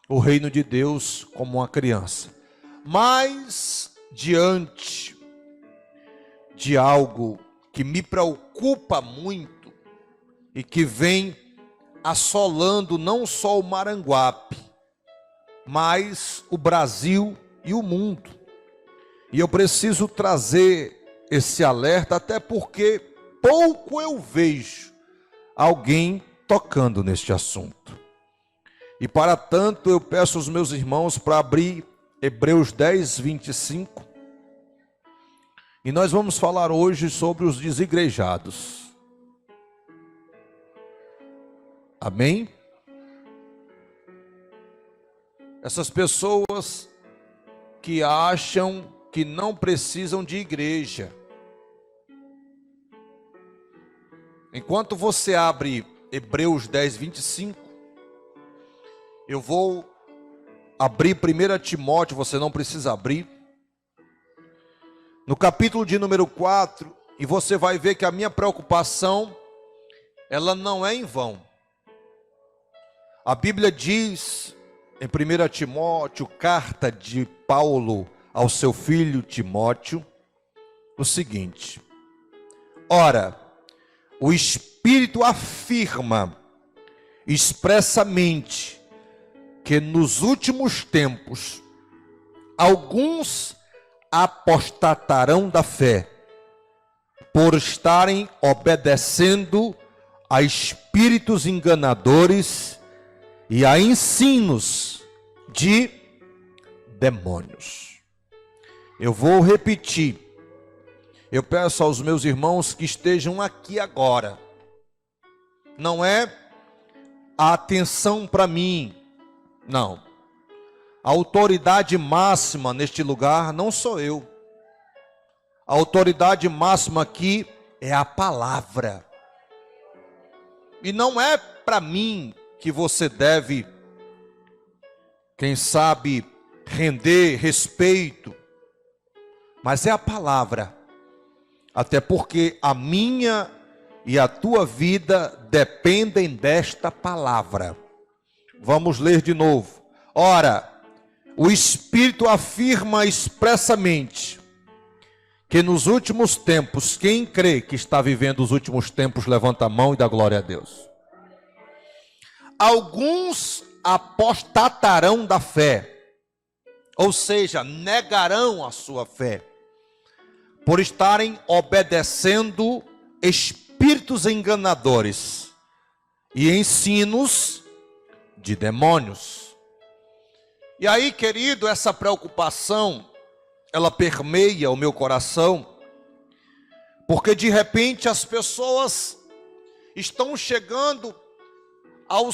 o reino de Deus como uma criança. Mas diante de algo que me preocupa muito e que vem assolando não só o Maranguape, mas o Brasil e o mundo. E eu preciso trazer esse alerta, até porque pouco eu vejo alguém tocando neste assunto. E para tanto eu peço aos meus irmãos para abrir Hebreus 10, 25. E nós vamos falar hoje sobre os desigrejados. Amém? Essas pessoas que acham que não precisam de igreja. Enquanto você abre Hebreus 10, 25, eu vou abrir 1 Timóteo, você não precisa abrir. No capítulo de número 4, e você vai ver que a minha preocupação, ela não é em vão. A Bíblia diz, em 1 Timóteo, carta de Paulo ao seu filho Timóteo, o seguinte: ora, o Espírito afirma expressamente que nos últimos tempos alguns apostatarão da fé, por estarem obedecendo a espíritos enganadores e a ensinos de demônios. Eu vou repetir. Eu peço aos meus irmãos que estejam aqui agora. Não é a atenção para mim, não. A autoridade máxima neste lugar não sou eu. A autoridade máxima aqui é a palavra. E não é para mim que você deve, quem sabe, render respeito, mas é a palavra. Até porque a minha e a tua vida dependem desta palavra. Vamos ler de novo. Ora, o Espírito afirma expressamente que nos últimos tempos, quem crê que está vivendo os últimos tempos, levanta a mão e dá glória a Deus. Alguns apostatarão da fé, ou seja, negarão a sua fé, por estarem obedecendo espíritos enganadores e ensinos de demônios. E aí, querido, essa preocupação, ela permeia o meu coração, porque de repente as pessoas estão chegando ao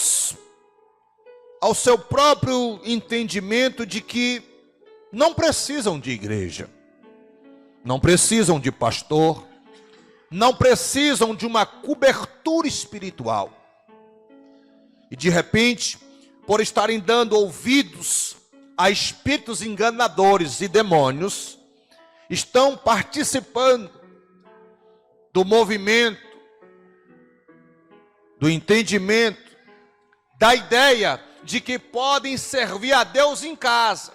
seu próprio entendimento de que não precisam de igreja, não precisam de pastor, não precisam de uma cobertura espiritual. E de repente, por estarem dando ouvidos a espíritos enganadores e demônios, estão participando do movimento, do entendimento, da ideia de que podem servir a Deus em casa.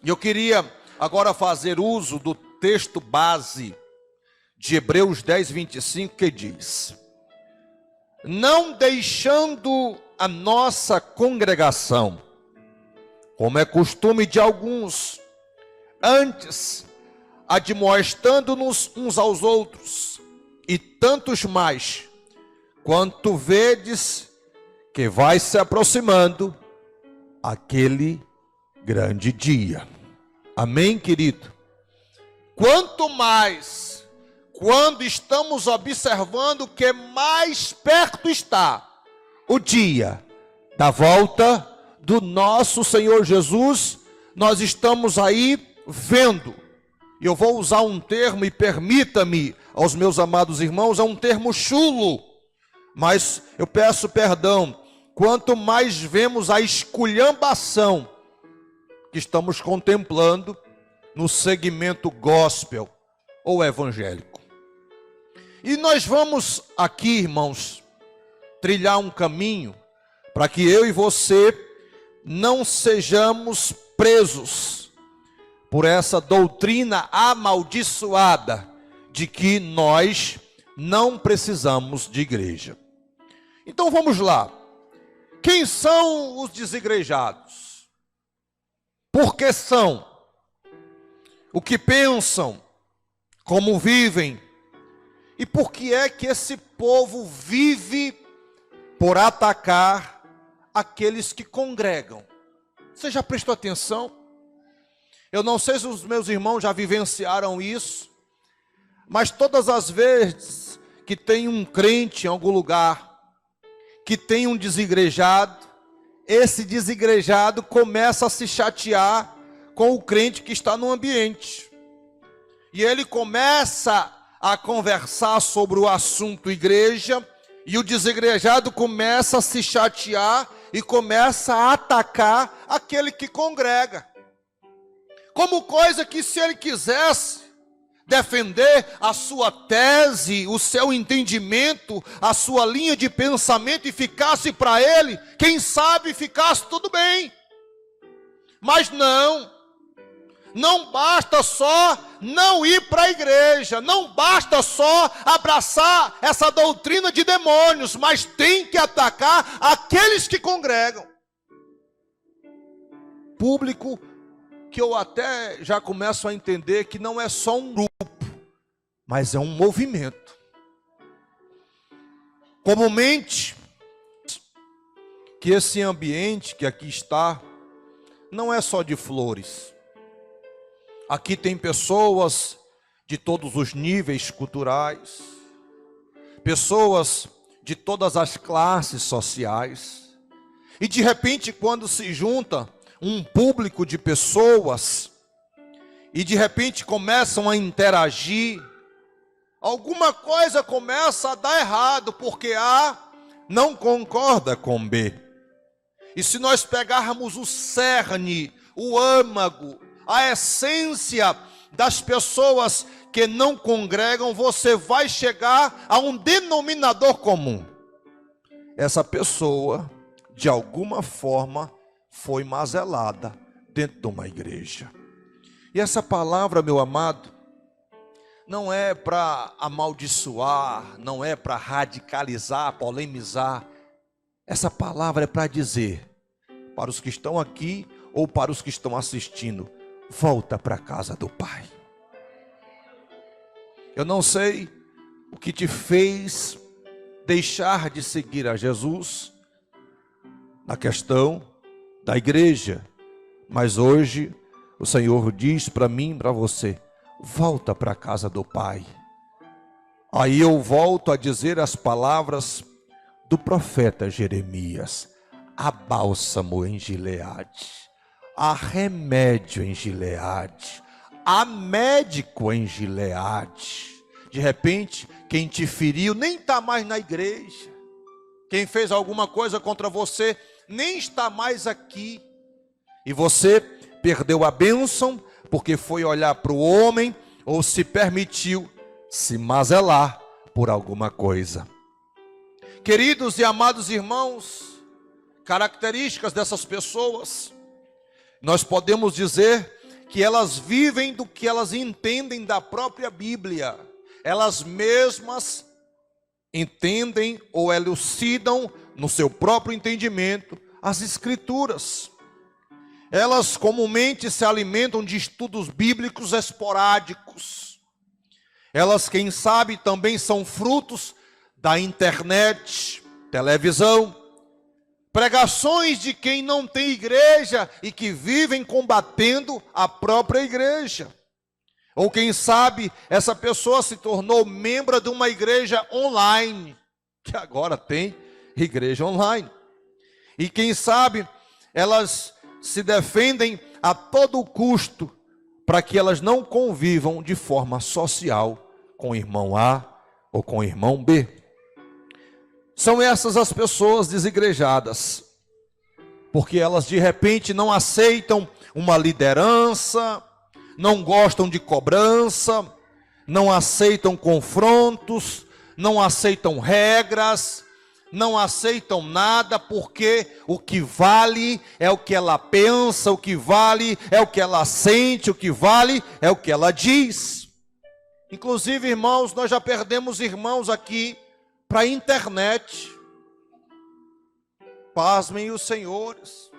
E eu queria agora fazer uso do texto base de Hebreus 10, 25, que diz: não deixando a nossa congregação, como é costume de alguns, antes admoestando-nos uns aos outros, e tantos mais, quanto vedes que vai se aproximando aquele grande dia. Amém, querido? Quanto mais, quando estamos observando que mais perto está o dia da volta do nosso Senhor Jesus, nós estamos aí vendo. E eu vou usar um termo, e permita-me, aos meus amados irmãos, é um termo chulo, mas eu peço perdão. Quanto mais vemos a esculhambação que estamos contemplando no segmento gospel ou evangélico. E nós vamos aqui, irmãos, trilhar um caminho para que eu e você não sejamos presos por essa doutrina amaldiçoada de que nós não precisamos de igreja. Então vamos lá. Quem são os desigrejados? Por que são? O que pensam? Como vivem? E por que é que esse povo vive por atacar aqueles que congregam? Você já prestou atenção? Eu não sei se os meus irmãos já vivenciaram isso, mas todas as vezes que tem um crente em algum lugar, que tem um desigrejado, esse desigrejado começa a se chatear com o crente que está no ambiente. E ele começa a conversar sobre o assunto igreja, e o desigrejado começa a se chatear e começa a atacar aquele que congrega. Como coisa que, se ele quisesse defender a sua tese, o seu entendimento, a sua linha de pensamento e ficasse para ele, quem sabe ficasse tudo bem. Mas não basta só não ir para a igreja, não basta só abraçar essa doutrina de demônios, mas tem que atacar aqueles que congregam. Público que eu até já começo a entender que não é só um grupo, mas é um movimento. Comumente, que esse ambiente que aqui está, não é só de flores. Aqui tem pessoas de todos os níveis culturais, pessoas de todas as classes sociais, e de repente quando se junta um público de pessoas, e de repente começam a interagir, alguma coisa começa a dar errado, porque A não concorda com B. E se nós pegarmos o cerne, o âmago, a essência das pessoas que não congregam, você vai chegar a um denominador comum. Essa pessoa, de alguma forma, foi mazelada dentro de uma igreja. E essa palavra, meu amado, não é para amaldiçoar, não é para radicalizar, polemizar. Essa palavra é para dizer, para os que estão aqui ou para os que estão assistindo, volta para a casa do Pai. Eu não sei o que te fez deixar de seguir a Jesus na questão da igreja, mas hoje o Senhor diz para mim e para você, volta para a casa do Pai. Aí eu volto a dizer as palavras do profeta Jeremias: há bálsamo em Gileade, há remédio em Gileade, há médico em Gileade. De repente, quem te feriu nem está mais na igreja, quem fez alguma coisa contra você nem está mais aqui, e você perdeu a bênção porque foi olhar para o homem ou se permitiu se mazelar por alguma coisa. Queridos e amados irmãos, características dessas pessoas, nós podemos dizer que elas vivem do que elas entendem da própria Bíblia. Elas mesmas entendem ou elucidam no seu próprio entendimento as Escrituras. Elas comumente se alimentam de estudos bíblicos esporádicos. Elas, quem sabe, também são frutos da internet, televisão, pregações de quem não tem igreja e que vivem combatendo a própria igreja. Ou quem sabe, essa pessoa se tornou membro de uma igreja online, que agora tem igreja online. E quem sabe, elas se defendem a todo custo para que elas não convivam de forma social com o irmão A ou com o irmão B. São essas as pessoas desigrejadas, porque elas de repente não aceitam uma liderança, não gostam de cobrança, não aceitam confrontos, não aceitam regras, não aceitam nada, porque o que vale é o que ela pensa, o que vale é o que ela sente, o que vale é o que ela diz. Inclusive, irmãos, nós já perdemos irmãos aqui para a internet. Pasmem os senhores.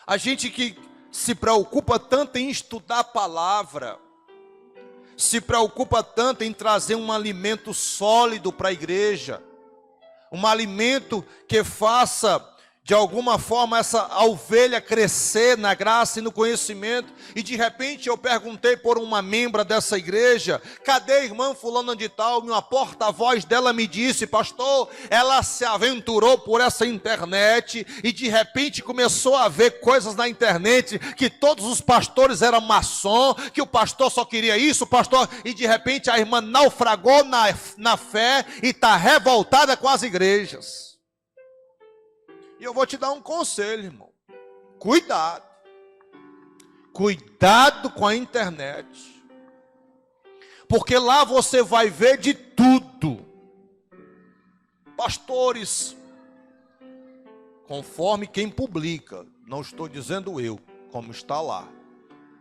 A gente que se preocupa tanto em estudar a palavra, se preocupa tanto em trazer um alimento sólido para a igreja, um alimento que faça de alguma forma essa ovelha crescer na graça e no conhecimento. E de repente eu perguntei por uma membra dessa igreja: cadê a irmã fulana de tal? Uma porta-voz dela me disse: pastor, ela se aventurou por essa internet e de repente começou a ver coisas na internet, que todos os pastores eram maçom, que o pastor só queria isso, pastor, e de repente a irmã naufragou na fé e está revoltada com as igrejas. E eu vou te dar um conselho, irmão. Cuidado. Cuidado com a internet. Porque lá você vai ver de tudo. Pastores, conforme quem publica, não estou dizendo eu, como está lá.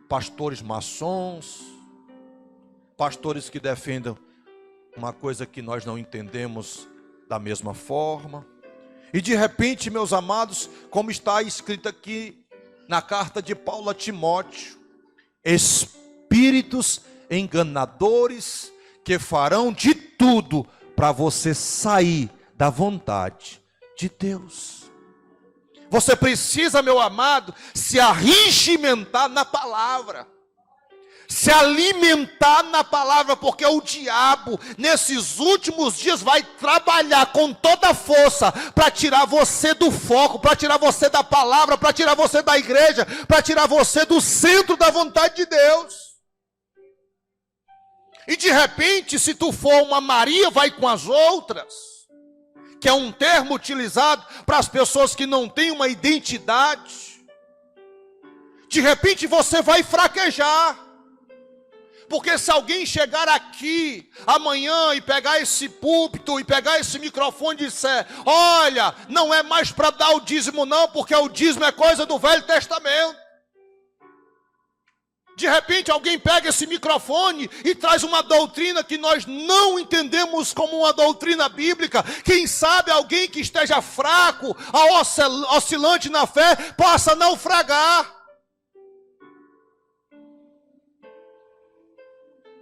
Pastores maçons, pastores que defendem uma coisa que nós não entendemos da mesma forma. E de repente, meus amados, como está escrito aqui na carta de Paulo a Timóteo, espíritos enganadores que farão de tudo para você sair da vontade de Deus. Você precisa, meu amado, se arregimentar na palavra. Se alimentar na palavra, porque o diabo, nesses últimos dias, vai trabalhar com toda a força para tirar você do foco, para tirar você da palavra, para tirar você da igreja, para tirar você do centro da vontade de Deus. E de repente, se tu for uma Maria, vai com as outras, que é um termo utilizado para as pessoas que não têm uma identidade. De repente você vai fraquejar. Porque se alguém chegar aqui amanhã e pegar esse púlpito e pegar esse microfone e disser: olha, não é mais para dar o dízimo não, porque o dízimo é coisa do Velho Testamento. De repente alguém pega esse microfone e traz uma doutrina que nós não entendemos como uma doutrina bíblica. Quem sabe alguém que esteja fraco, oscilante na fé, possa naufragar.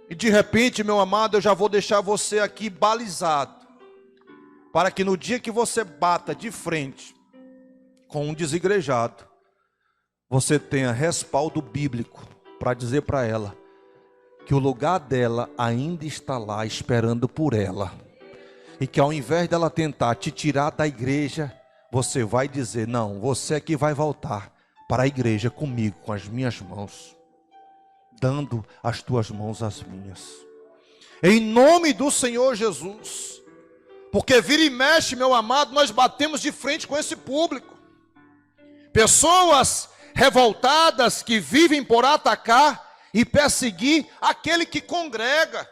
E de repente, meu amado, eu já vou deixar você aqui balizado, para que no dia que você bata de frente com um desigrejado, você tenha respaldo bíblico para dizer para ela que o lugar dela ainda está lá esperando por ela. E que ao invés dela tentar te tirar da igreja, você vai dizer: não, você é que vai voltar para a igreja comigo, com as minhas mãos, dando as tuas mãos às minhas, em nome do Senhor Jesus. Porque vira e mexe, meu amado, nós batemos de frente com esse público, pessoas revoltadas que vivem por atacar e perseguir aquele que congrega.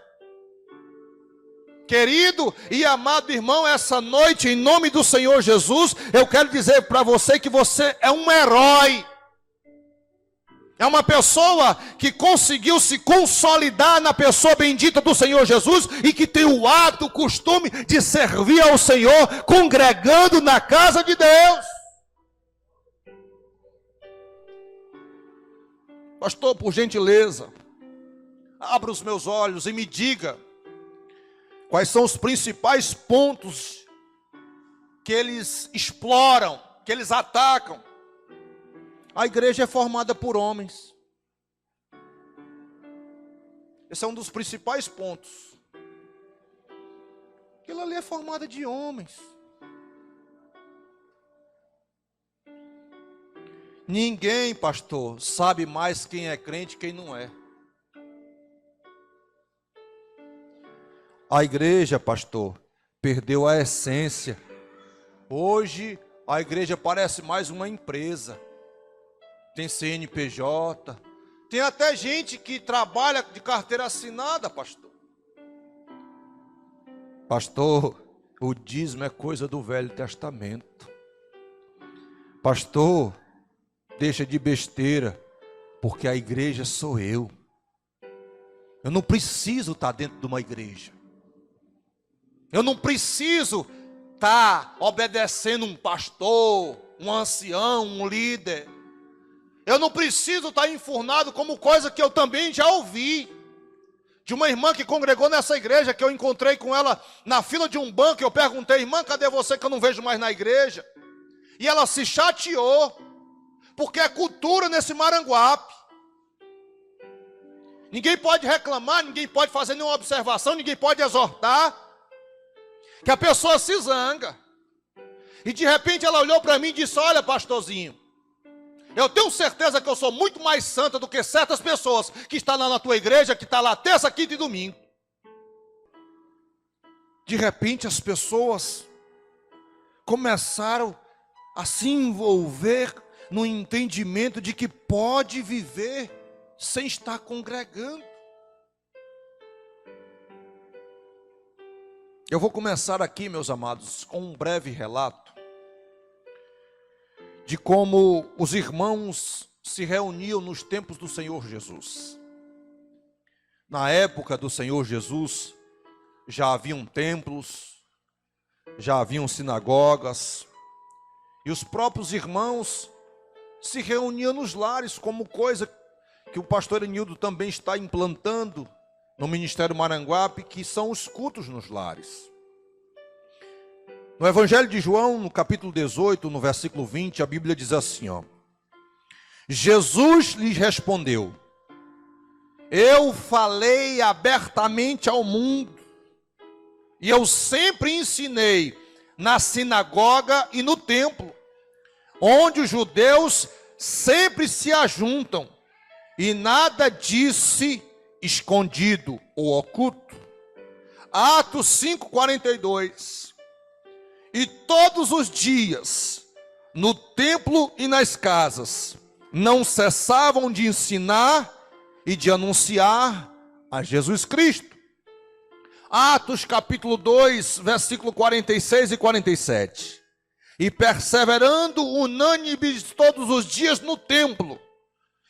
Querido e amado irmão, essa noite, em nome do Senhor Jesus, eu quero dizer para você que você é um herói. É uma pessoa que conseguiu se consolidar na pessoa bendita do Senhor Jesus e que tem o hábito, o costume de servir ao Senhor, congregando na casa de Deus. Pastor, por gentileza, abra os meus olhos e me diga quais são os principais pontos que eles exploram, que eles atacam. A igreja é formada por homens. Esse é um dos principais pontos. Aquilo ali é formada de homens. Ninguém, pastor, sabe mais quem é crente e quem não é. A igreja, pastor, perdeu a essência. Hoje, a igreja parece mais uma empresa. Tem CNPJ, tem até gente que trabalha de carteira assinada, pastor. Pastor, O dízimo é coisa do Velho Testamento. Pastor, deixa de besteira, porque a igreja sou eu. Eu não preciso estar dentro de uma igreja. Eu não preciso estar obedecendo um pastor, um ancião, um líder. Eu não preciso estar enfurnado como coisa que eu também já ouvi. De uma irmã que congregou nessa igreja, que eu encontrei com ela na fila de um banco, eu perguntei: irmã, cadê você que eu não vejo mais na igreja? E ela se chateou, porque é cultura nesse Maranguape. Ninguém pode reclamar, ninguém pode fazer nenhuma observação, ninguém pode exortar, que a pessoa se zanga. E de repente ela olhou para mim e disse: olha, pastorzinho, eu tenho certeza que eu sou muito mais santa do que certas pessoas que estão lá na tua igreja, que estão lá terça, quinta e domingo. De repente as pessoas começaram a se envolver no entendimento de que pode viver sem estar congregando. Eu vou começar aqui, meus amados, com um breve relato de como os irmãos se reuniam nos tempos do Senhor Jesus. Na época do Senhor Jesus, já haviam templos, já haviam sinagogas, e os próprios irmãos se reuniam nos lares, como coisa que o pastor Enildo também está implantando no Ministério Maranguape, que são os cultos nos lares. No Evangelho de João, no capítulo 18, no versículo 20, a Bíblia diz assim, ó: Jesus lhes respondeu: eu falei abertamente ao mundo, e eu sempre ensinei na sinagoga e no templo, onde os judeus sempre se ajuntam, e nada disse escondido ou oculto. Atos 5:42. E todos os dias, no templo e nas casas, não cessavam de ensinar e de anunciar a Jesus Cristo. Atos capítulo 2, versículo 46 e 47. E perseverando unânimes todos os dias no templo,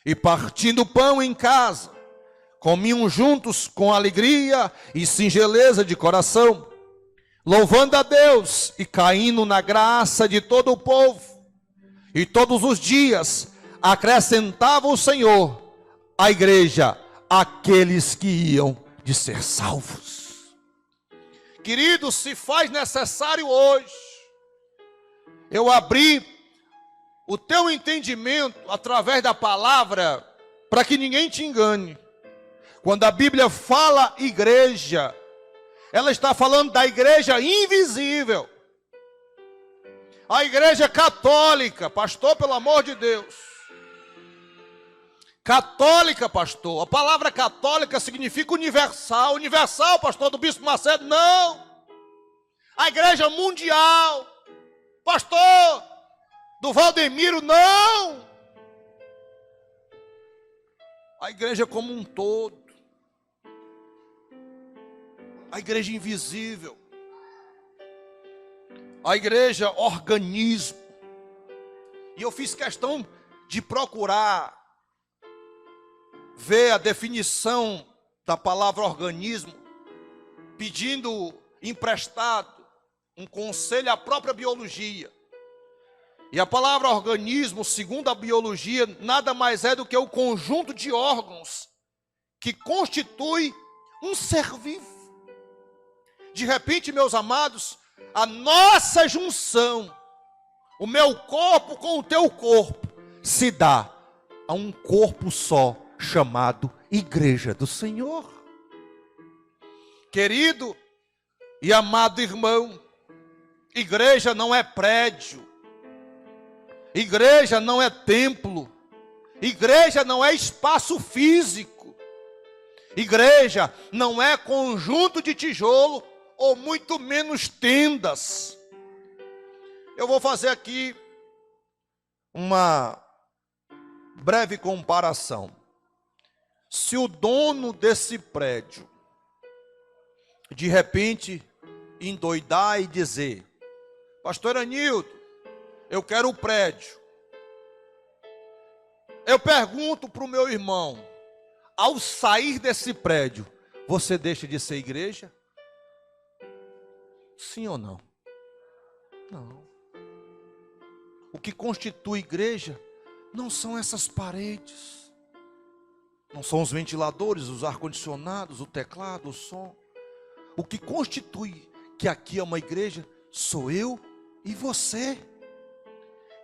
e partindo pão em casa, comiam juntos com alegria e singeleza de coração, louvando a Deus e caindo na graça de todo o povo. E todos os dias acrescentava o Senhor à igreja aqueles que iam de ser salvos. Queridos, se faz necessário hoje eu abrir o teu entendimento através da palavra, para que ninguém te engane. Quando a Bíblia fala igreja, ela está falando da igreja invisível. A igreja católica, pastor, pelo amor de Deus. Católica, pastor. A palavra católica significa universal. Universal, pastor, do Bispo Macedo, não. A igreja mundial. Pastor, do Valdemiro, não. A igreja como um todo. A igreja invisível. A igreja organismo. E eu fiz questão de procurar ver a definição da palavra organismo, pedindo emprestado um conselho à própria biologia. E a palavra organismo, segundo a biologia, nada mais é do que o conjunto de órgãos que constitui um ser vivo. De repente, meus amados, a nossa junção, o meu corpo com o teu corpo, se dá a um corpo só, chamado Igreja do Senhor. Querido e amado irmão, igreja não é prédio, igreja não é templo, igreja não é espaço físico, igreja não é conjunto de tijolo, ou muito menos tendas. Eu vou fazer aqui uma breve comparação. Se o dono desse prédio, de repente, endoidar e dizer: pastor Anildo, eu quero o prédio. Eu pergunto para o meu irmão: ao sair desse prédio, você deixa de ser igreja? Sim ou não? Não. O que constitui igreja não são essas paredes, não são os ventiladores, os ar-condicionados, o teclado, o som. O que constitui que aqui é uma igreja sou eu e você.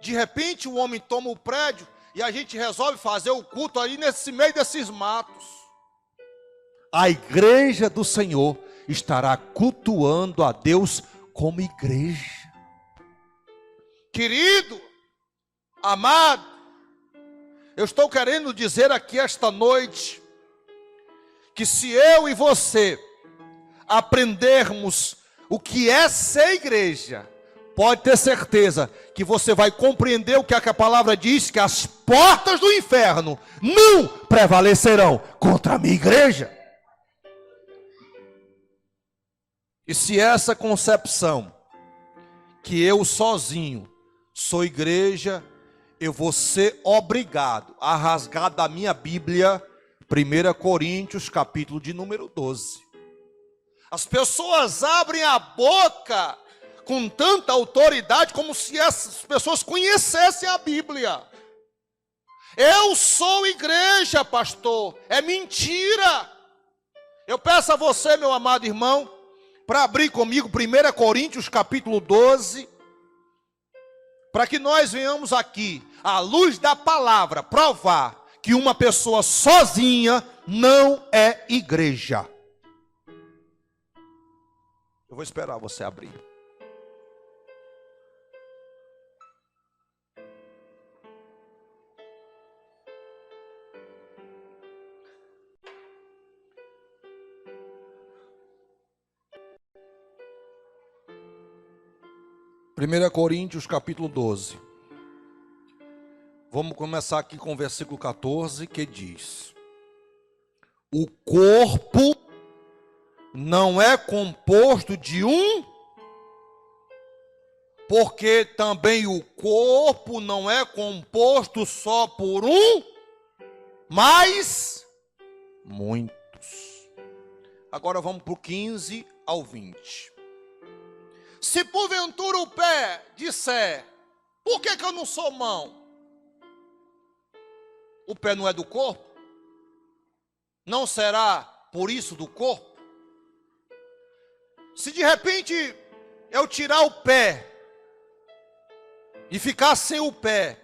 De repente o homem toma o prédio e a gente resolve fazer o culto aí nesse meio desses matos. A igreja do Senhor estará cultuando a Deus como igreja. Querido, amado, eu estou querendo dizer aqui esta noite que se eu e você aprendermos o que é ser igreja, pode ter certeza que você vai compreender o que a palavra diz, que as portas do inferno não prevalecerão contra a minha igreja. E se essa concepção, que eu sozinho sou igreja, eu vou ser obrigado a rasgar da minha Bíblia 1 Coríntios, capítulo de número 12. As pessoas abrem a boca com tanta autoridade, como se essas pessoas conhecessem a Bíblia. Eu sou igreja, pastor. É mentira. Eu peço a você, meu amado irmão, para abrir comigo 1 Coríntios capítulo 12, para que nós venhamos aqui, à luz da palavra, provar que uma pessoa sozinha não é igreja. Eu vou esperar você abrir. Primeira Coríntios capítulo 12. Vamos começar aqui com o versículo 14, que diz: o corpo não é composto de um, porque também o corpo não é composto só por um, mas muitos. Agora vamos para o 15 ao 20. Se porventura o pé disser: por que eu não sou mão? O pé não é do corpo? Não será por isso do corpo? Se de repente eu tirar o pé e ficar sem o pé,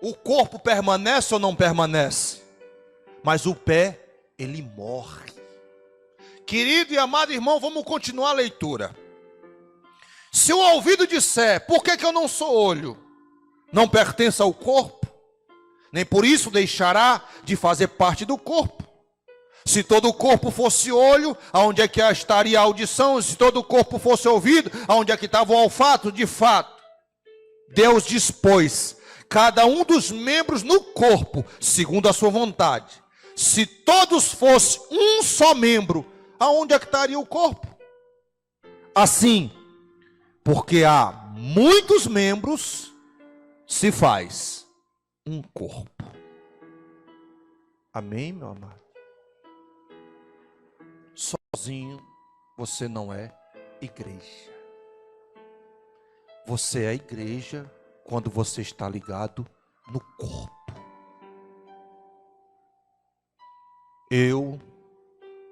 o corpo permanece ou não permanece? Mas o pé, ele morre. Querido e amado irmão, vamos continuar a leitura. Se o ouvido disser: por que eu não sou olho? Não pertence ao corpo, nem por isso deixará de fazer parte do corpo. Se todo o corpo fosse olho, aonde é que estaria a audição? Se todo o corpo fosse ouvido, aonde é que estava o olfato? De fato, Deus dispôs cada um dos membros no corpo, segundo a sua vontade. Se todos fossem um só membro, aonde é que estaria o corpo? Assim, porque há muitos membros, se faz um corpo. Amém, meu amado? Sozinho você não é igreja. Você é igreja quando você está ligado no corpo. Eu,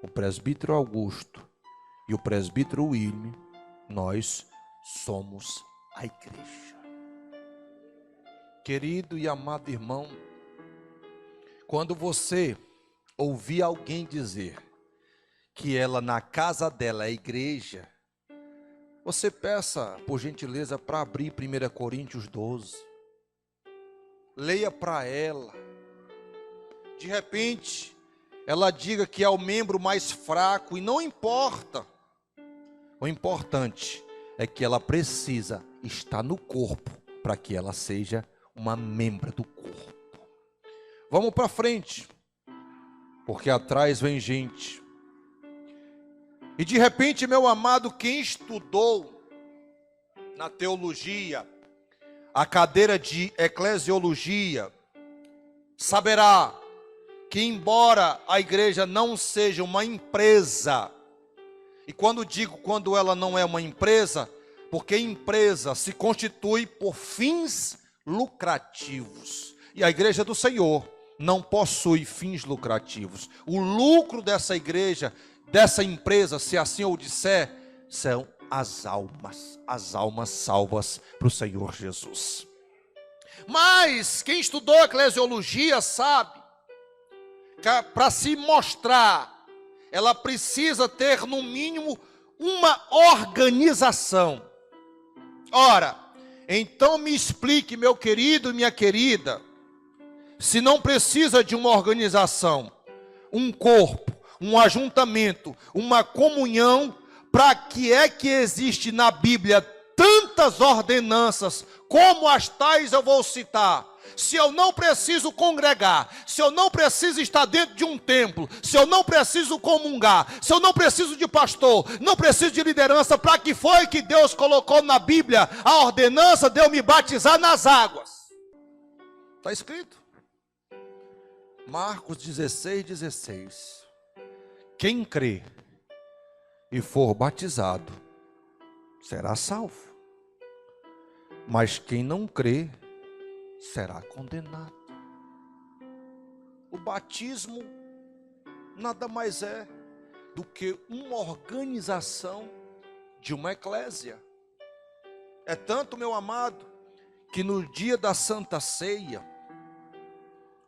o presbítero Augusto e o presbítero William, nós somos a igreja. Querido e amado irmão, quando você ouvir alguém dizer que ela na casa dela é igreja, você peça por gentileza para abrir 1 Coríntios 12. Leia para ela. De repente ela diga que é o membro mais fraco, e não importa. O importante é que ela precisa estar no corpo para que ela seja uma membra do corpo. Vamos para frente, porque atrás vem gente. E de repente, meu amado, quem estudou na teologia, a cadeira de eclesiologia, saberá que embora a igreja não seja uma empresa, e quando ela não é uma empresa, porque empresa se constitui por fins lucrativos, e a igreja do Senhor não possui fins lucrativos. O lucro dessa igreja, dessa empresa, se assim eu disser, são as almas salvas para o Senhor Jesus. Mas quem estudou eclesiologia sabe que para se mostrar, ela precisa ter no mínimo uma organização. Ora, então me explique, meu querido e minha querida, se não precisa de uma organização, um corpo, um ajuntamento, uma comunhão, para que é que existe na Bíblia tantas ordenanças, como as tais eu vou citar? Se eu não preciso congregar, se eu não preciso estar dentro de um templo, se eu não preciso comungar, se eu não preciso de pastor, não preciso de liderança, para que foi que Deus colocou na Bíblia a ordenança de eu me batizar nas águas? Está escrito. Marcos 16:16. Quem crê e for batizado será salvo, mas quem não crê será condenado. O batismo nada mais é do que uma organização de uma eclésia. É tanto, meu amado, que no dia da Santa Ceia,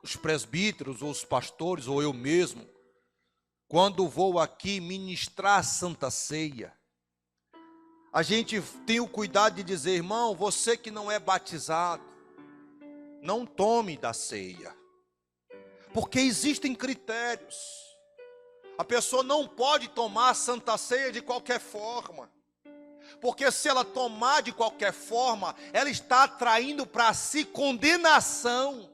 os presbíteros, ou os pastores, ou eu mesmo, quando vou aqui ministrar a Santa Ceia, a gente tem o cuidado de dizer: irmão, você que não é batizado, não tome da ceia, porque existem critérios. A pessoa não pode tomar a Santa Ceia de qualquer forma, porque se ela tomar de qualquer forma, ela está atraindo para si condenação.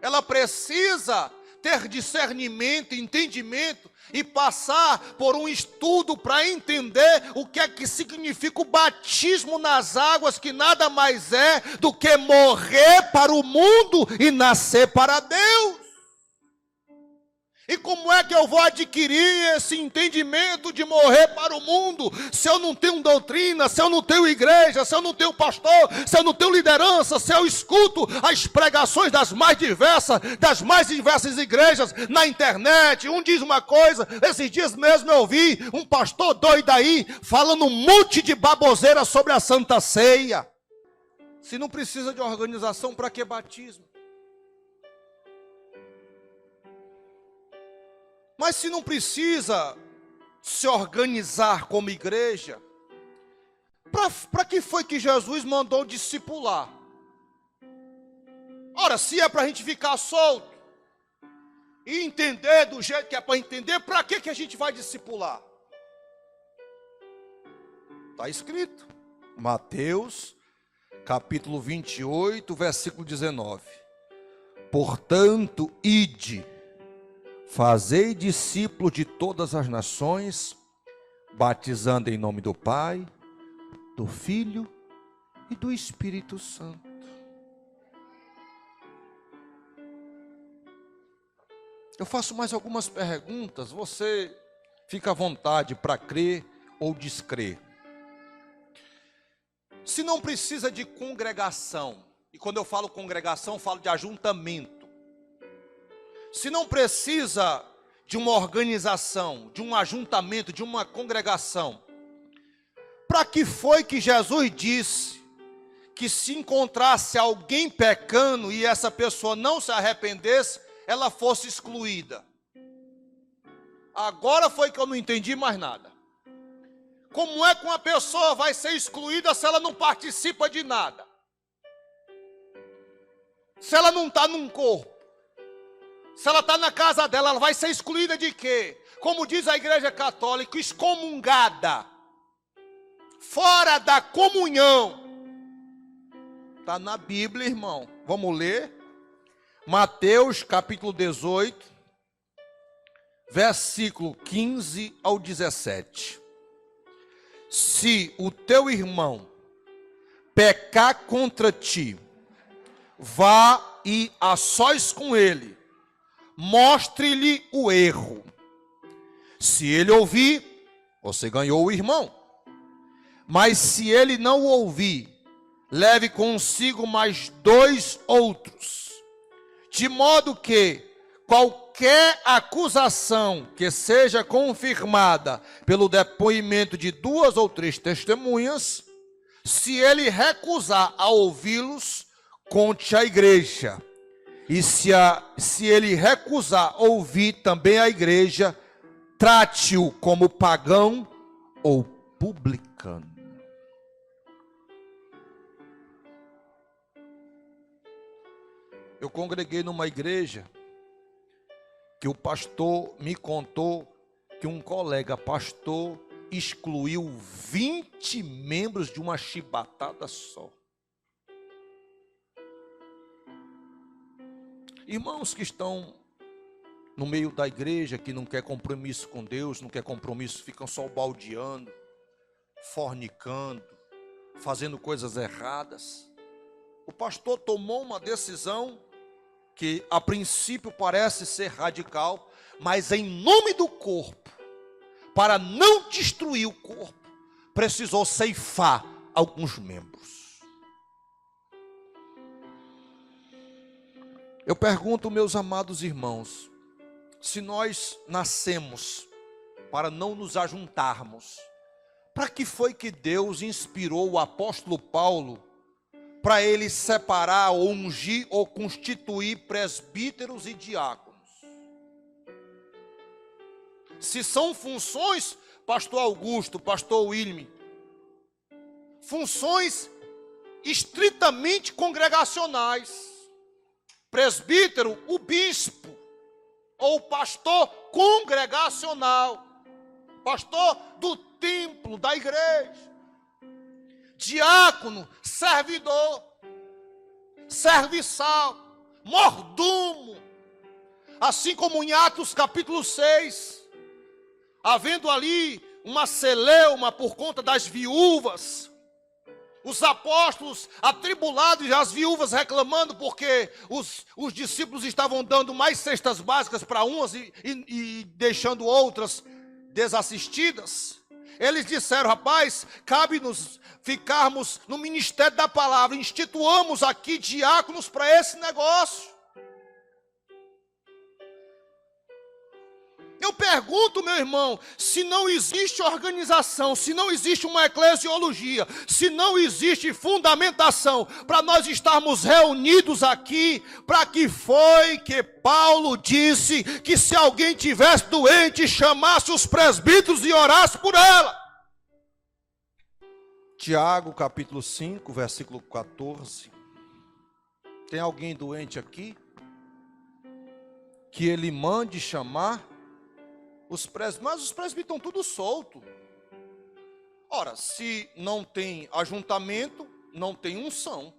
Ela precisa ter discernimento, entendimento e passar por um estudo para entender o que é que significa o batismo nas águas, que nada mais é do que morrer para o mundo e nascer para Deus. E como é que eu vou adquirir esse entendimento de morrer para o mundo, se eu não tenho doutrina, se eu não tenho igreja, se eu não tenho pastor, se eu não tenho liderança, se eu escuto as pregações das mais diversas igrejas na internet? Um diz uma coisa, esses dias mesmo eu ouvi um pastor doido aí, falando um monte de baboseira sobre a Santa Ceia. Se não precisa de organização, para que batismo? Mas se não precisa se organizar como igreja, para que foi que Jesus mandou discipular? Ora, se é para a gente ficar solto e entender do jeito que é para entender, para que a gente vai discipular? Está escrito, Mateus capítulo 28, versículo 19. Portanto, ide, fazei discípulos de todas as nações, batizando em nome do Pai, do Filho e do Espírito Santo. Eu faço mais algumas perguntas, você fica à vontade para crer ou descrer. Se não precisa de congregação, e quando eu falo congregação, eu falo de ajuntamento. Se não precisa de uma organização, de um ajuntamento, de uma congregação, para que foi que Jesus disse que se encontrasse alguém pecando e essa pessoa não se arrependesse, ela fosse excluída? Agora foi que eu não entendi mais nada. Como é que uma pessoa vai ser excluída se ela não participa de nada? Se ela não está num corpo? Se ela está na casa dela, ela vai ser excluída de quê? Como diz a igreja católica, excomungada, fora da comunhão. Está na Bíblia, irmão. Vamos ler? Mateus capítulo 18, versículo 15 ao 17. Se o teu irmão pecar contra ti, vá e a sós com ele, mostre-lhe o erro. Se ele ouvir, você ganhou o irmão. Mas se ele não ouvir, leve consigo mais 2 outros, de modo que qualquer acusação que seja confirmada pelo depoimento de 2 ou 3 testemunhas, se ele recusar a ouvi-los, conte à igreja. E se ele recusar ouvir também a igreja, trate-o como pagão ou publicano. Eu congreguei numa igreja que o pastor me contou que um colega pastor excluiu 20 membros de uma chibatada só. Irmãos que estão no meio da igreja, que não quer compromisso com Deus, não quer compromisso, ficam só baldeando, fornicando, fazendo coisas erradas. O pastor tomou uma decisão que a princípio parece ser radical, mas em nome do corpo, para não destruir o corpo, precisou ceifar alguns membros. Eu pergunto, meus amados irmãos, se nós nascemos para não nos ajuntarmos, para que foi que Deus inspirou o apóstolo Paulo para ele separar, ou ungir, ou constituir presbíteros e diáconos? Se são funções, pastor Augusto, pastor William, funções estritamente congregacionais. Presbítero, o bispo, ou pastor congregacional, pastor do templo, da igreja. Diácono, servidor, serviçal, mordomo. Assim como em Atos capítulo 6, havendo ali uma celeuma por conta das viúvas, os apóstolos atribulados e as viúvas reclamando porque os discípulos estavam dando mais cestas básicas para umas e deixando outras desassistidas. Eles disseram: rapaz, cabe-nos ficarmos no ministério da palavra, instituamos aqui diáconos para esse negócio. Eu pergunto, meu irmão, se não existe organização, se não existe uma eclesiologia, se não existe fundamentação para nós estarmos reunidos aqui, para que foi que Paulo disse que se alguém tivesse doente, chamasse os presbíteros e orasse por ela? Tiago capítulo 5, versículo 14. Tem alguém doente aqui? Que ele mande chamar os presbíteros. Mas os presbíteros estão tudo solto. Ora, se não tem ajuntamento, não tem unção.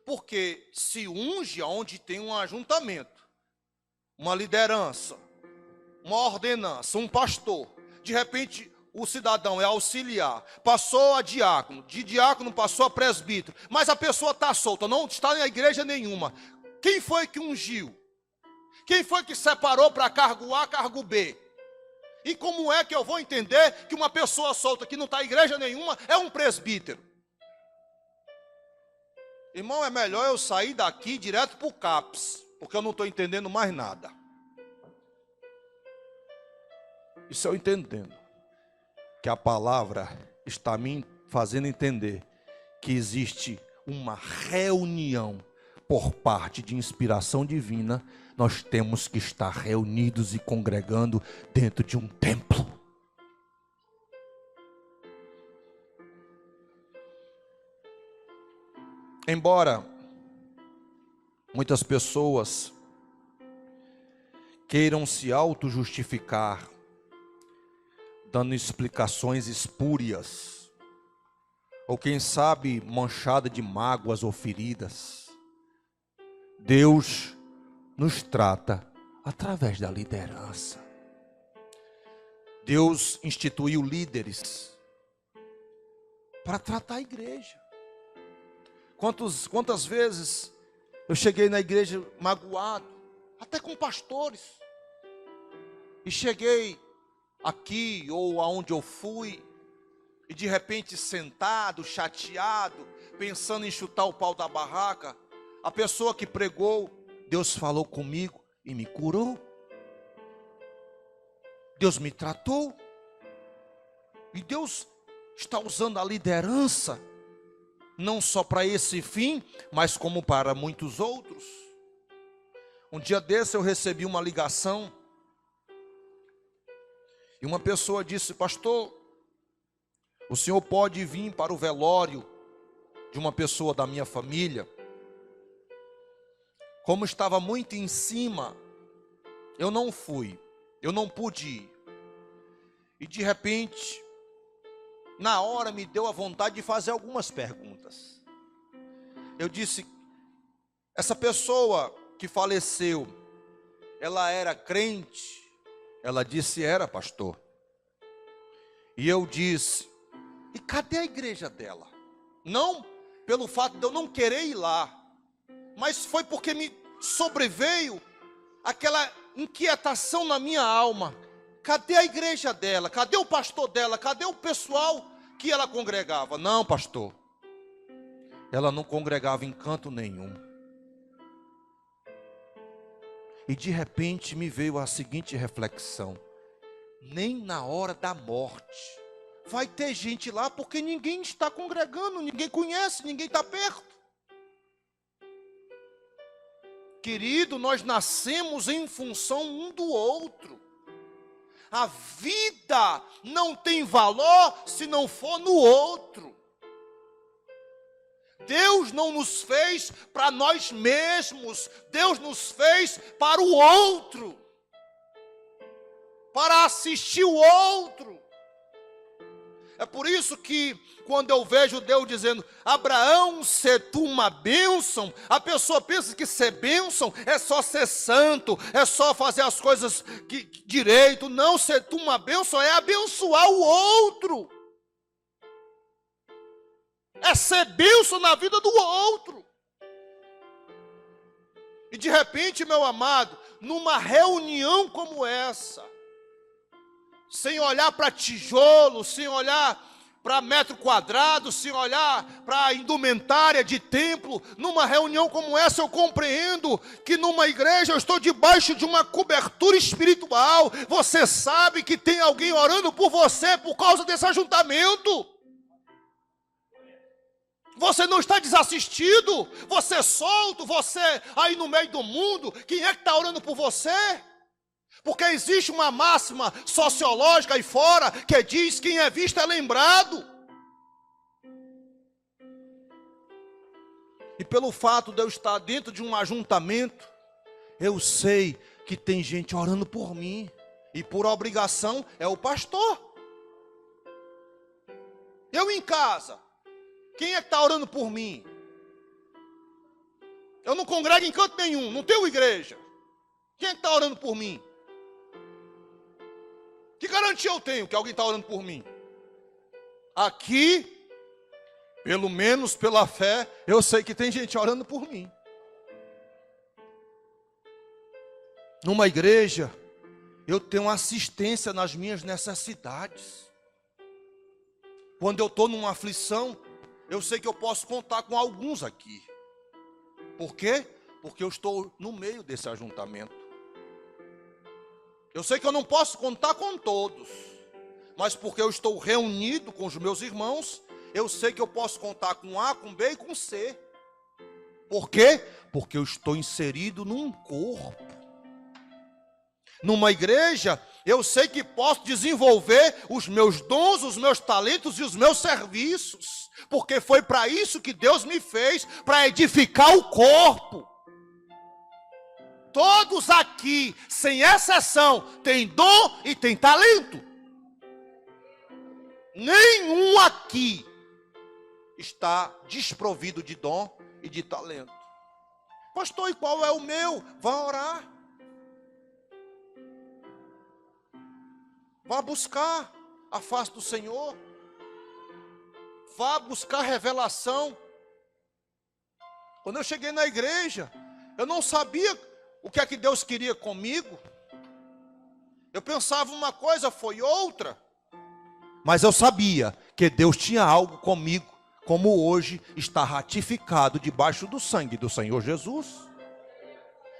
Porque se unge onde tem um ajuntamento, uma liderança, uma ordenança, um pastor, de repente o cidadão é auxiliar, passou a diácono, de diácono passou a presbítero, mas a pessoa está solta, não está na igreja nenhuma. Quem foi que ungiu? Quem foi que separou para cargo A, cargo B? E como é que eu vou entender que uma pessoa solta que não está em igreja nenhuma é um presbítero? Irmão, é melhor eu sair daqui direto para o CAPS, porque eu não estou entendendo mais nada. Isso eu entendendo que a palavra está me fazendo entender que existe uma reunião por parte de inspiração divina. Nós temos que estar reunidos e congregando dentro de um templo. Embora muitas pessoas queiram se auto-justificar, dando explicações espúrias, ou quem sabe manchada de mágoas ou feridas, Deus nos trata Através da liderança. Deus instituiu líderes para tratar a igreja. Quantas vezes eu cheguei na igreja magoado, até com pastores, e cheguei aqui ou aonde eu fui, e de repente sentado, chateado, pensando em chutar o pau da barraca, a pessoa que pregou, Deus falou comigo e me curou. Deus me tratou. E Deus está usando a liderança, não só para esse fim, mas como para muitos outros. Um dia desse eu recebi uma ligação, e uma pessoa disse: pastor, o senhor pode vir para o velório de uma pessoa da minha família? Como estava muito em cima, eu não fui, eu não pude ir. E de repente, na hora me deu a vontade de fazer algumas perguntas. Eu disse: essa pessoa que faleceu, ela era crente? Ela disse: era, pastor. E eu disse: e cadê a igreja dela? Não pelo fato de eu não querer ir lá, mas foi porque me sobreveio aquela inquietação na minha alma. Cadê a igreja dela? Cadê o pastor dela? Cadê o pessoal que ela congregava? Não, pastor, ela não congregava em canto nenhum. E de repente me veio a seguinte reflexão: nem na hora da morte vai ter gente lá, porque ninguém está congregando, ninguém conhece, ninguém está perto. Querido, nós nascemos em função um do outro. A vida não tem valor se não for no outro. Deus não nos fez para nós mesmos, Deus nos fez para o outro, para assistir o outro. É por isso que quando eu vejo Deus dizendo: Abraão, ser tu uma bênção, a pessoa pensa que ser bênção é só ser santo, é só fazer as coisas direito. Não, ser tu uma bênção é abençoar o outro, é ser bênção na vida do outro. E de repente, meu amado, numa reunião como essa, sem olhar para tijolo, sem olhar para metro quadrado, sem olhar para a indumentária de templo, numa reunião como essa eu compreendo que numa igreja eu estou debaixo de uma cobertura espiritual. Você sabe que tem alguém orando por você por causa desse ajuntamento. Você não está desassistido, você é solto, você aí no meio do mundo. Quem é que está orando por você? Porque existe uma máxima sociológica aí fora que diz: quem é visto é lembrado. E pelo fato de eu estar dentro de um ajuntamento, eu sei que tem gente orando por mim, e por obrigação é o pastor. Eu em casa, quem é que está orando por mim? Eu não congrego em canto nenhum, não tenho igreja. Quem é que está orando por mim? Que garantia eu tenho que alguém está orando por mim? Aqui, pelo menos pela fé, eu sei que tem gente orando por mim. Numa igreja, eu tenho assistência nas minhas necessidades. Quando eu estou numa aflição, eu sei que eu posso contar com alguns aqui. Por quê? Porque eu estou no meio desse ajuntamento. Eu sei que eu não posso contar com todos, mas porque eu estou reunido com os meus irmãos, eu sei que eu posso contar com A, com B e com C. Por quê? Porque eu estou inserido num corpo. Numa igreja, eu sei que posso desenvolver os meus dons, os meus talentos e os meus serviços, porque foi para isso que Deus me fez, para edificar o corpo. Todos aqui, sem exceção, têm dom e têm talento. Nenhum aqui está desprovido de dom e de talento. Pastor, e qual é o meu? Vá orar. Vá buscar a face do Senhor. Vá buscar revelação. Quando eu cheguei na igreja, eu não sabia o que é que Deus queria comigo. Eu pensava uma coisa, foi outra. Mas eu sabia que Deus tinha algo comigo, como hoje está ratificado debaixo do sangue do Senhor Jesus.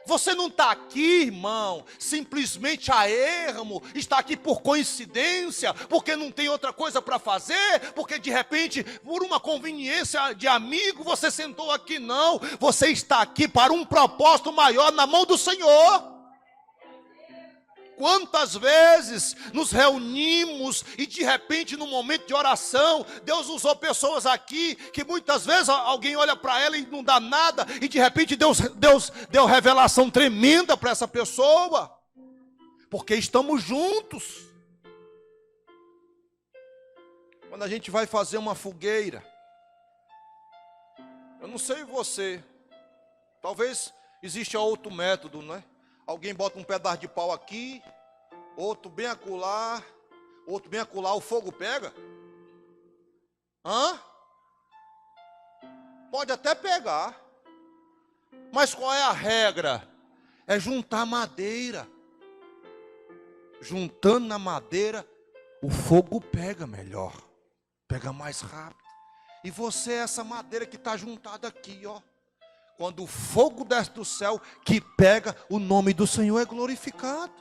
Você não está aqui, irmão, simplesmente a ermo, está aqui por coincidência, porque não tem outra coisa para fazer, porque de repente, por uma conveniência de amigo, você sentou aqui, não. Você está aqui para um propósito maior na mão do Senhor. Quantas vezes nos reunimos e de repente no momento de oração, Deus usou pessoas aqui que muitas vezes alguém olha para ela e não dá nada, e de repente Deus deu revelação tremenda para essa pessoa, porque estamos juntos. Quando a gente vai fazer uma fogueira, eu não sei você, talvez exista outro método, né? Alguém bota um pedaço de pau aqui, outro bem acolá, outro bem acolá, o fogo pega? Hã? Pode até pegar. Mas qual é a regra? É juntar madeira. Juntando na madeira, o fogo pega melhor. Pega mais rápido. E você é essa madeira que está juntada aqui, ó. Quando o fogo desce do céu, que pega, o nome do Senhor é glorificado.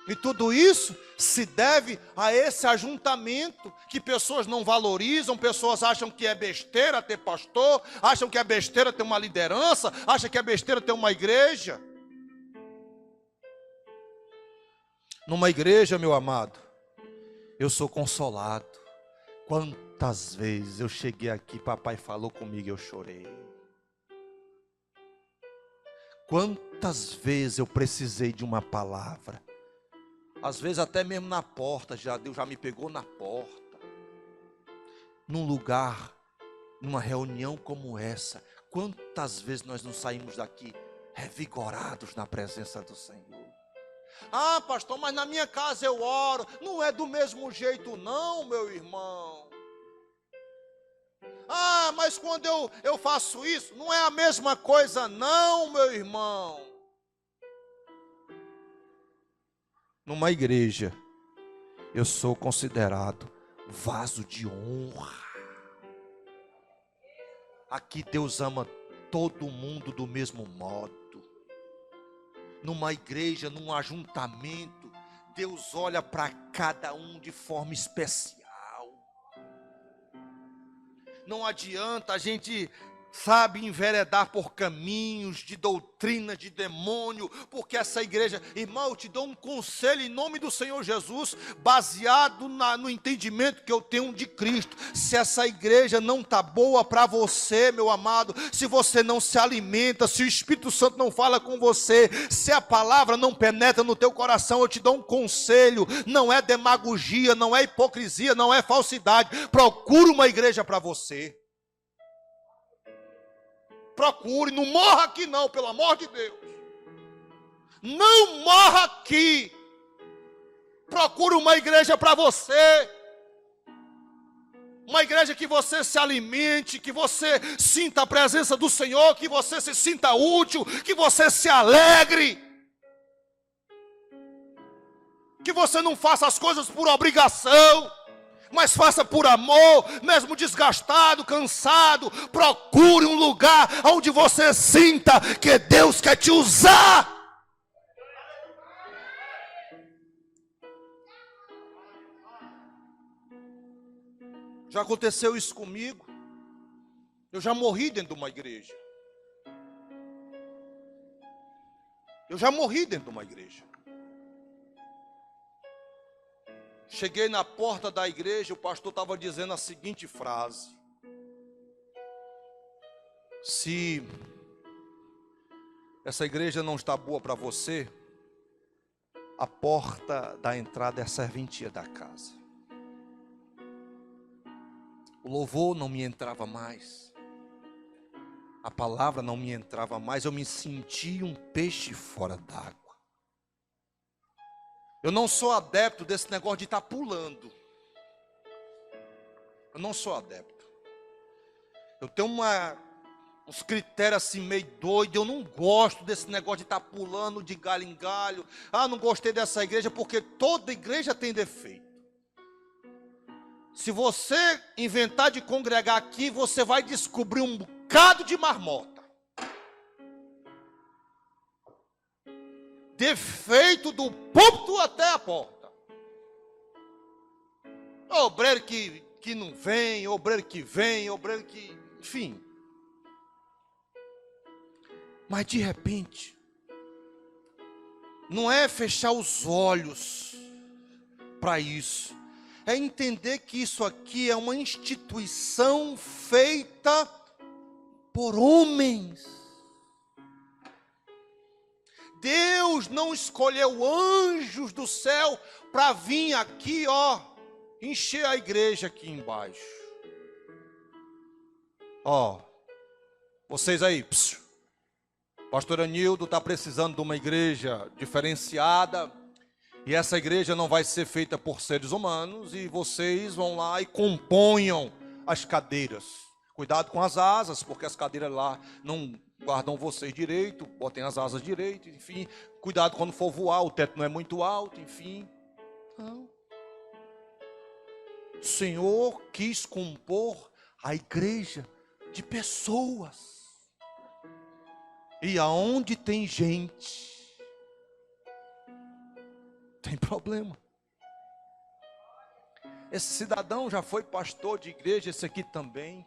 E tudo isso se deve a esse ajuntamento que pessoas não valorizam, pessoas acham que é besteira ter pastor, acham que é besteira ter uma liderança, acham que é besteira ter uma igreja. Numa igreja, meu amado, eu sou consolado. Quantas vezes eu cheguei aqui, papai falou comigo e eu chorei. Quantas vezes eu precisei de uma palavra. Às vezes até mesmo na porta, Deus já me pegou na porta. Num lugar, numa reunião como essa. Quantas vezes nós não saímos daqui revigorados na presença do Senhor. Ah, pastor, mas na minha casa eu oro. Não é do mesmo jeito não, meu irmão. Ah, mas quando eu faço isso, não é a mesma coisa não, meu irmão. Numa igreja, eu sou considerado vaso de honra. Aqui Deus ama todo mundo do mesmo modo. Numa igreja, num ajuntamento, Deus olha para cada um de forma especial. Não adianta a gente, enveredar por caminhos de doutrina, de demônio, porque essa igreja, irmão, eu te dou um conselho em nome do Senhor Jesus, baseado no entendimento que eu tenho de Cristo. Se essa igreja não está boa para você, meu amado, se você não se alimenta, se o Espírito Santo não fala com você, se a palavra não penetra no teu coração, eu te dou um conselho, não é demagogia, não é hipocrisia, não é falsidade, procura uma igreja para você. Procure, não morra aqui não, pelo amor de Deus. Não morra aqui. Procure uma igreja para você. Uma igreja que você se alimente, que você sinta a presença do Senhor, que você se sinta útil, que você se alegre. Que você não faça as coisas por obrigação, mas faça por amor, mesmo desgastado, cansado. Procure um lugar onde você sinta que Deus quer te usar. Já aconteceu isso comigo. Eu já morri dentro de uma igreja. Cheguei na porta da igreja, o pastor estava dizendo a seguinte frase: se essa igreja não está boa para você, a porta da entrada é a serventia da casa. O louvor não me entrava mais, a palavra não me entrava mais, eu me sentia um peixe fora d'água. Eu não sou adepto desse negócio de estar pulando. Eu não sou adepto. Eu tenho uns critérios assim meio doidos. Eu não gosto desse negócio de estar pulando de galho em galho. Ah, não gostei dessa igreja, porque toda igreja tem defeito. Se você inventar de congregar aqui, você vai descobrir um bocado de marmota. Defeito do púlpito até a porta. Obreiro que não vem, obreiro que vem, obreiro que... Enfim. Mas de repente, não é fechar os olhos para isso. É entender que isso aqui é uma instituição feita por homens. Deus não escolheu anjos do céu para vir aqui, ó, encher a igreja aqui embaixo. Ó, vocês aí, pastor Anildo está precisando de uma igreja diferenciada, e essa igreja não vai ser feita por seres humanos, e vocês vão lá e componham as cadeiras. Cuidado com as asas, porque as cadeiras lá não guardam vocês direito, botem as asas direito, enfim. Cuidado quando for voar, o teto não é muito alto, enfim. Não. O Senhor quis compor a igreja de pessoas. E aonde tem gente, tem problema. Esse cidadão já foi pastor de igreja, esse aqui também.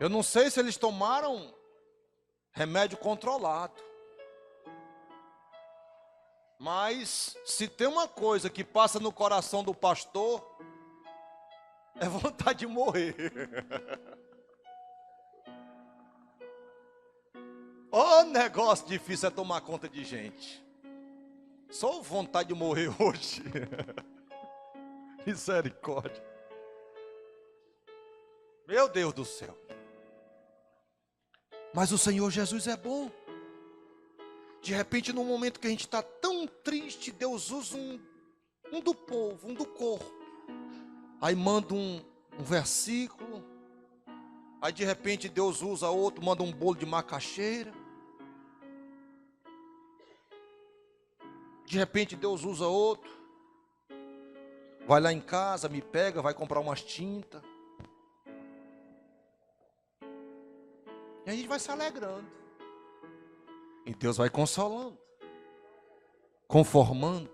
Eu não sei se eles tomaram remédio controlado. Mas se tem uma coisa que passa no coração do pastor, é vontade de morrer. Ô, negócio difícil é tomar conta de gente. Só vontade de morrer hoje. Misericórdia. Meu Deus do céu. Mas o Senhor Jesus é bom. De repente, num momento que a gente está tão triste, Deus usa um do povo, um do corpo. Aí manda um versículo. Aí de repente Deus usa outro, manda um bolo de macaxeira. De repente Deus usa outro. Vai lá em casa, me pega, vai comprar umas tintas. E a gente vai se alegrando. E Deus vai consolando, conformando,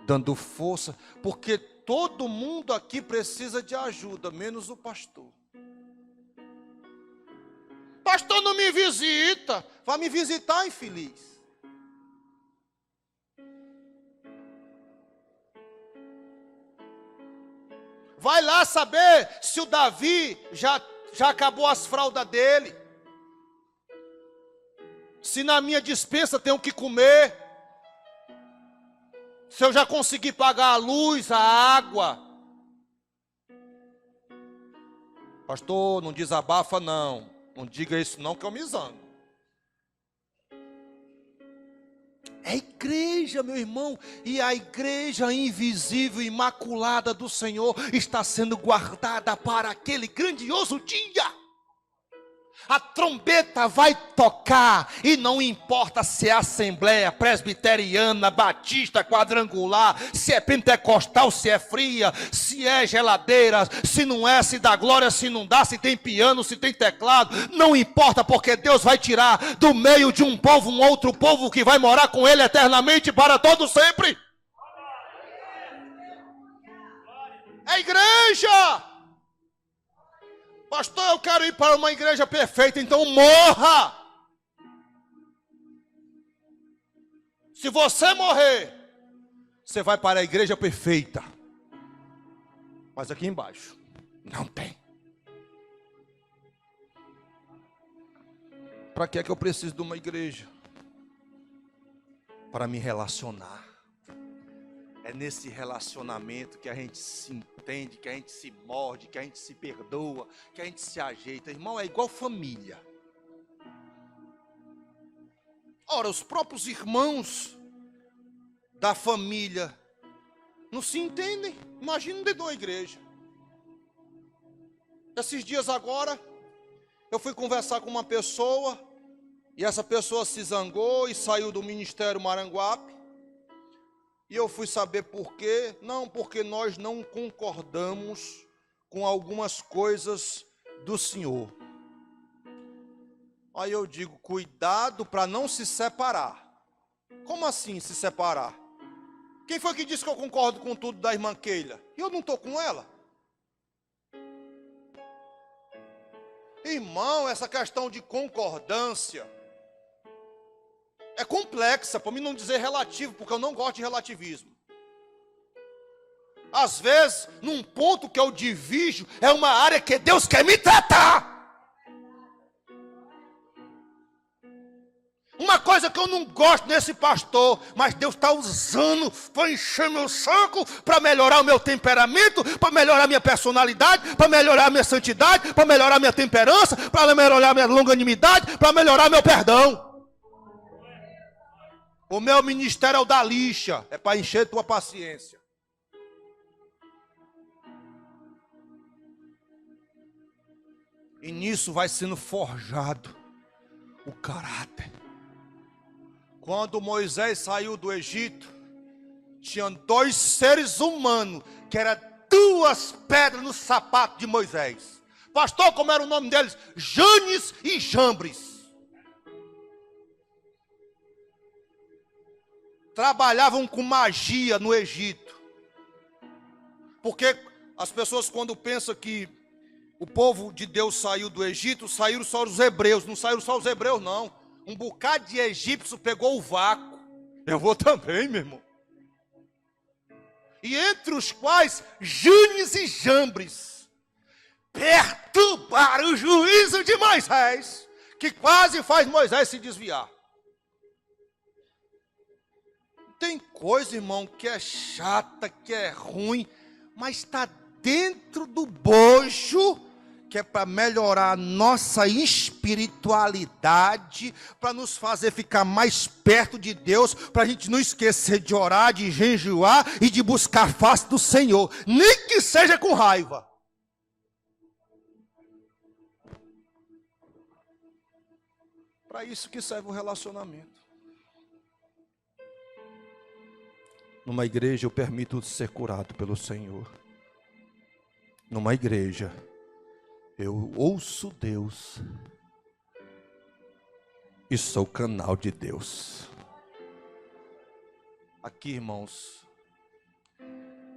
dando força. Porque todo mundo aqui precisa de ajuda, menos o pastor. Pastor não me visita. Vai me visitar, infeliz. Vai lá saber se o Davi já acabou as fraldas dele. Se na minha despensa tem o que comer. Se eu já consegui pagar a luz, a água. Pastor, não desabafa não. Não diga isso não, que eu me zango. É igreja, meu irmão. E a igreja invisível, imaculada do Senhor está sendo guardada para aquele grandioso dia. A trombeta vai tocar, e não importa se é assembleia presbiteriana, batista, quadrangular, se é pentecostal, se é fria, se é geladeira, se não é, se dá glória, se não dá, se tem piano, se tem teclado, não importa, porque Deus vai tirar do meio de um povo um outro povo que vai morar com Ele eternamente para todo sempre. É igreja. Pastor, eu quero ir para uma igreja perfeita, então morra. Se você morrer, você vai para a igreja perfeita. Mas aqui embaixo, não tem. Para que é que eu preciso de uma igreja? Para me relacionar. É nesse relacionamento que a gente se entende, que a gente se morde, que a gente se perdoa, que a gente se ajeita. Irmão, é igual família. Ora, os próprios irmãos da família não se entendem. Imagina dentro de uma igreja. Esses dias agora, eu fui conversar com uma pessoa, e essa pessoa se zangou e saiu do Ministério Maranguape. E eu fui saber por quê. Não, porque nós não concordamos com algumas coisas do Senhor. Aí eu digo, cuidado para não se separar. Como assim se separar? Quem foi que disse que eu concordo com tudo da irmã Keila? E eu não estou com ela. Irmão, essa questão de concordância é complexa, para mim não dizer relativo, porque eu não gosto de relativismo. Às vezes, num ponto que eu divido, é uma área que Deus quer me tratar. Uma coisa que eu não gosto nesse pastor, mas Deus está usando para encher meu saco, para melhorar o meu temperamento, para melhorar a minha personalidade, para melhorar a minha santidade, para melhorar a minha temperança, para melhorar a minha longanimidade, para melhorar meu perdão. O meu ministério é o da lixa, é para encher tua paciência. E nisso vai sendo forjado o caráter. Quando Moisés saiu do Egito, tinha 2 seres humanos, que eram 2 pedras no sapato de Moisés. Pastor, como era o nome deles? Janes e Jambres. Trabalhavam com magia no Egito. Porque as pessoas quando pensam que o povo de Deus saiu do Egito, saíram só os hebreus. Não saíram só os hebreus, não. Um bocado de egípcio pegou o vácuo. Eu vou também, meu irmão. E entre os quais Janes e Jambres perturbaram o juízo de Moisés, que quase faz Moisés se desviar. Tem coisa, irmão, que é chata, que é ruim, mas está dentro do bojo, que é para melhorar a nossa espiritualidade, para nos fazer ficar mais perto de Deus, para a gente não esquecer de orar, de jejuar e de buscar a face do Senhor, nem que seja com raiva. Para isso que serve o relacionamento. Numa igreja eu permito ser curado pelo Senhor. Numa igreja eu ouço Deus e sou canal de Deus. Aqui, irmãos,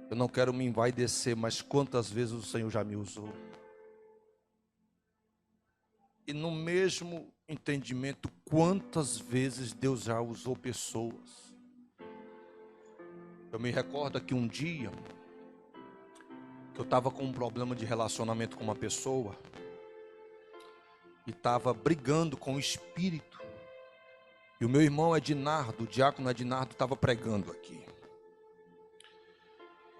eu não quero me envaidecer, mas quantas vezes o Senhor já me usou. E no mesmo entendimento, quantas vezes Deus já usou pessoas. Eu me recordo que um dia, que eu estava com um problema de relacionamento com uma pessoa, e estava brigando com o espírito, e o meu irmão Ednardo, o diácono Ednardo, estava pregando aqui,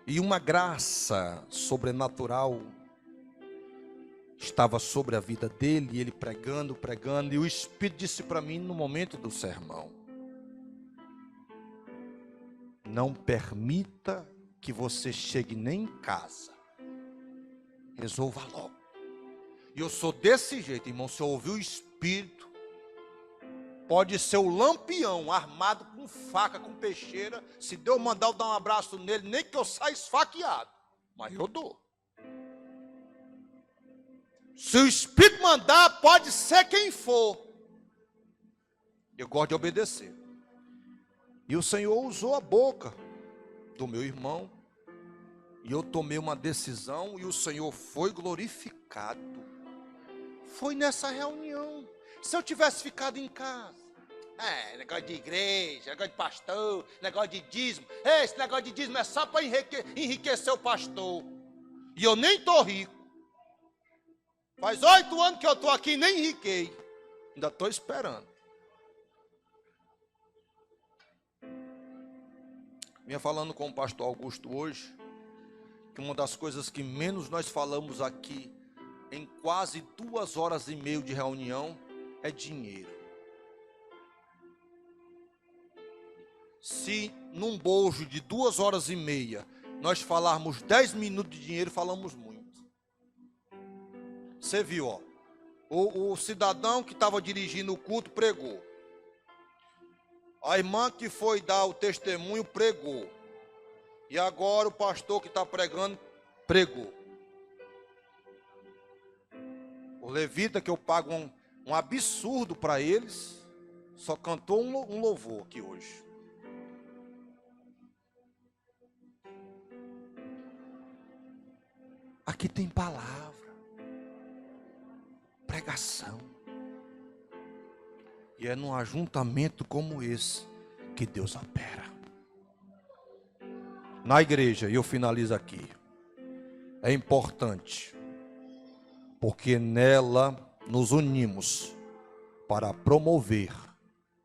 e uma graça sobrenatural estava sobre a vida dele, e ele pregando, e o Espírito disse para mim no momento do sermão: não permita que você chegue nem em casa, resolva logo. E eu sou desse jeito, irmão. Se eu ouvir o Espírito, pode ser o Lampião armado com faca, com peixeira. Se Deus mandar eu dar um abraço nele, nem que eu saia esfaqueado, mas eu dou. Se o Espírito mandar, pode ser quem for, eu gosto de obedecer. E o Senhor usou a boca do meu irmão, e eu tomei uma decisão, e o Senhor foi glorificado. Foi nessa reunião. Se eu tivesse ficado em casa, negócio de igreja, negócio de pastor, negócio de dízimo, esse negócio de dízimo é só para enriquecer o pastor, e eu nem estou rico. Faz 8 anos que eu estou aqui e nem enriquei, ainda estou esperando. Vinha falando com o pastor Augusto hoje, que uma das coisas que menos nós falamos aqui, em quase 2 horas e meia de reunião, é dinheiro. Se num bojo de 2 horas e meia nós falarmos 10 minutos de dinheiro, falamos muito. Você viu, ó. O cidadão que estava dirigindo o culto pregou. A irmã que foi dar o testemunho pregou. E agora o pastor que está pregando, pregou. O levita, que eu pago um absurdo para eles, só cantou um louvor aqui hoje. Aqui tem palavra, pregação. E é num ajuntamento como esse que Deus opera. Na igreja, e eu finalizo aqui, é importante, porque nela nos unimos para promover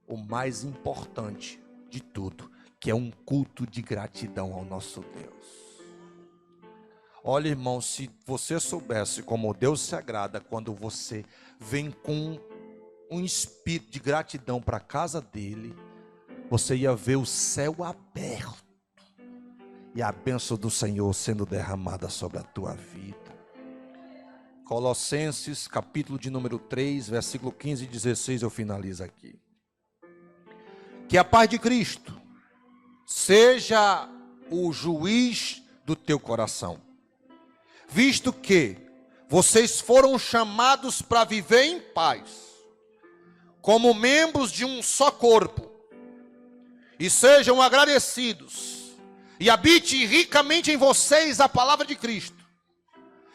o mais importante de tudo, que é um culto de gratidão ao nosso Deus. Olha, irmão, se você soubesse como Deus se agrada quando você vem com um espírito de gratidão para a casa dele, você ia ver o céu aberto e a bênção do Senhor sendo derramada sobre a tua vida. Colossenses, capítulo de número 3, versículo 15 e 16, eu finalizo aqui. Que a paz de Cristo seja o juiz do teu coração, visto que vocês foram chamados para viver em paz, como membros de um só corpo, e sejam agradecidos, e habite ricamente em vocês a palavra de Cristo,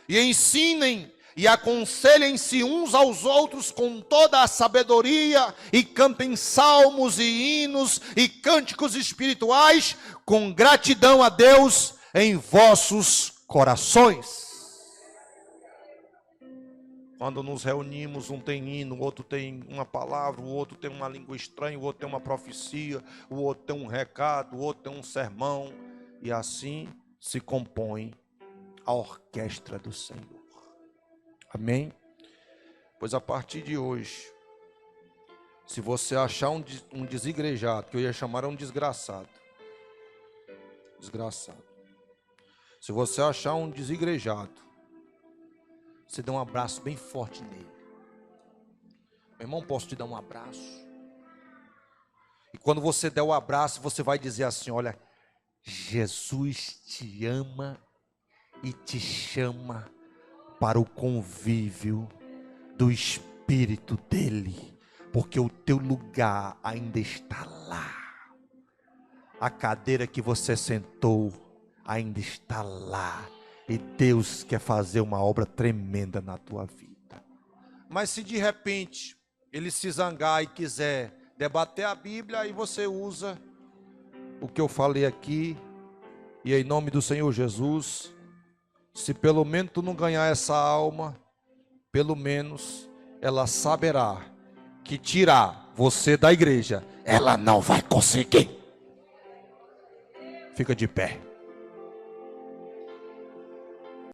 e ensinem e aconselhem-se uns aos outros com toda a sabedoria, e cantem salmos e hinos e cânticos espirituais com gratidão a Deus em vossos corações. Quando nos reunimos, um tem hino, o outro tem uma palavra, o outro tem uma língua estranha, o outro tem uma profecia, o outro tem um recado, o outro tem um sermão, e assim se compõe a orquestra do Senhor. Amém? Pois a partir de hoje, se você achar um desigrejado, que eu ia chamar um desgraçado, se você achar um desigrejado, você dá um abraço bem forte nele. Meu irmão, posso te dar um abraço? E quando você der o abraço, você vai dizer assim: olha, Jesus te ama e te chama para o convívio do Espírito dele, porque o teu lugar ainda está lá. A cadeira que você sentou ainda está lá. E Deus quer fazer uma obra tremenda na tua vida. Mas se de repente ele se zangar e quiser debater a Bíblia, aí você usa o que eu falei aqui, e em nome do Senhor Jesus, se pelo menos tu não ganhar essa alma, pelo menos ela saberá que tirar você da igreja, ela não vai conseguir. Fica de pé.